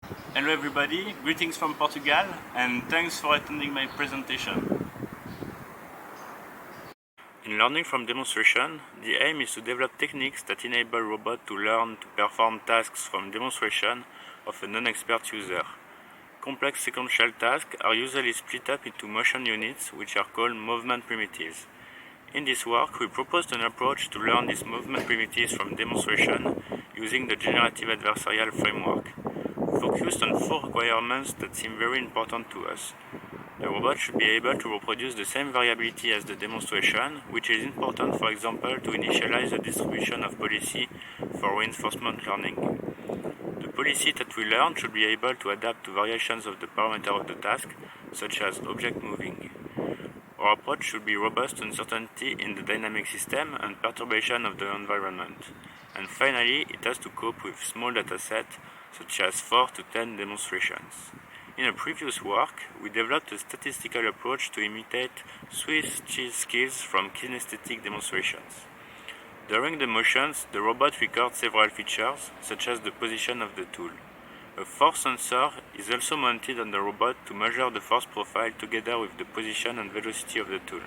Hello everybody, greetings from Portugal and thanks for attending my presentation. In learning from demonstration, the aim is to develop techniques that enable robots to learn to perform tasks from demonstration of a non-expert user. Complex sequential tasks are usually split up into motion units, which are called movement primitives. In this work, we proposed an approach to learn these movement primitives from demonstration using the generative adversarial framework. We focused on 4 requirements that seem very important to us. The robot should be able to reproduce the same variability as the demonstration, which is important, for example, to initialize the distribution of policy for reinforcement learning. The policy that we learn should be able to adapt to variations of the parameter of the task, such as object moving. Our approach should be robust to uncertainty in the dynamic system and perturbation of the environment. And finally, it has to cope with small datasets, such as 4 to 10 demonstrations. In a previous work, we developed a statistical approach to imitate Swiss cheese skills from kinesthetic demonstrations. During the motions, the robot records several features, such as the position of the tool. A force sensor is also mounted on the robot to measure the force profile together with the position and velocity of the tool.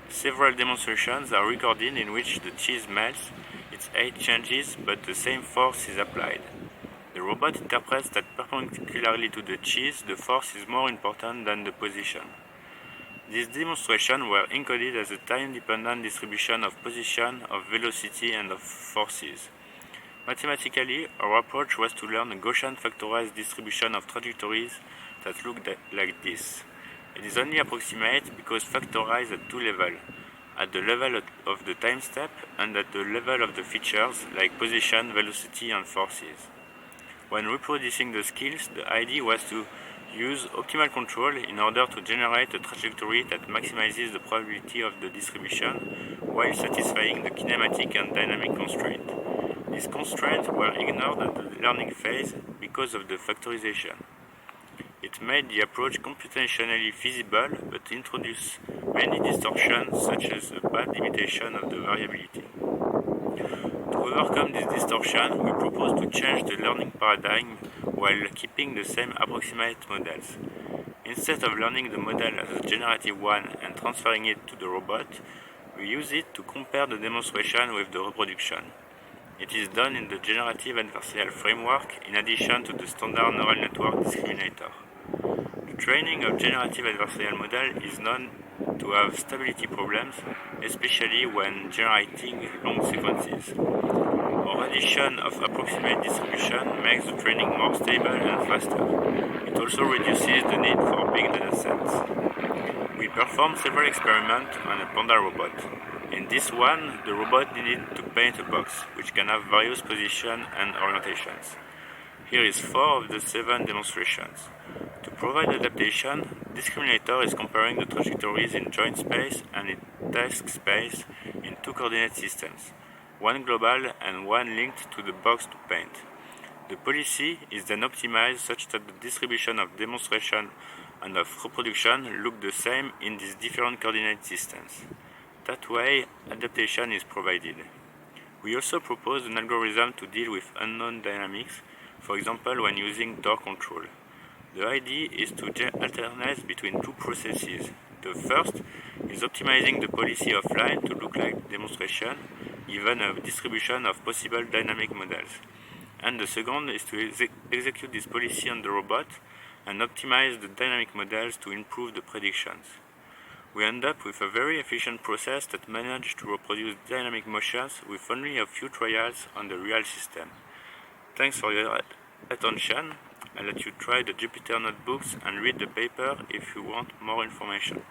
Several demonstrations are recorded in which the cheese melts, its height changes, but the same force is applied. The robot interprets that perpendicularly to the cheese, the force is more important than the position. These demonstrations were encoded as a time-dependent distribution of position, of velocity, and of forces. Mathematically, our approach was to learn a Gaussian factorized distribution of trajectories that looked like this. It is only approximate because factorized at 2 levels, at the level of the time step and at the level of the features like position, velocity, and forces. When reproducing the skills, the idea was to use optimal control in order to generate a trajectory that maximizes the probability of the distribution while satisfying the kinematic and dynamic constraints. These constraints were ignored at the learning phase because of the factorization. It made the approach computationally feasible but introduced many distortions such as a bad limitation of the variability. To overcome this distortion, we propose to change the learning paradigm while keeping the same approximate models. Instead of learning the model as a generative one and transferring it to the robot, we use it to compare the demonstration with the reproduction. It is done in the generative adversarial framework in addition to the standard neural network discriminator. The training of generative adversarial model is known to have stability problems, especially when generating long sequences. Our addition of approximate distribution makes the training more stable and faster. It also reduces the need for big datasets. We performed several experiments on a panda robot. In this one, the robot needed to paint a box, which can have various positions and orientations. Here is 4 of the 7 demonstrations. To provide adaptation, discriminator is comparing the trajectories in joint space and in task space in 2 coordinate systems, one global and one linked to the box to paint. The policy is then optimized such that the distribution of demonstration and of reproduction look the same in these different coordinate systems. That way, adaptation is provided. We also propose an algorithm to deal with unknown dynamics, for example when using door control. The idea is to alternate between 2 processes. The first is optimizing the policy offline to look like demonstration, given a distribution of possible dynamic models. And the second is to execute this policy on the robot and optimize the dynamic models to improve the predictions. We end up with a very efficient process that managed to reproduce dynamic motions with only a few trials on the real system. Thanks for your attention. I'll let you try the Jupyter notebooks and read the paper if you want more information.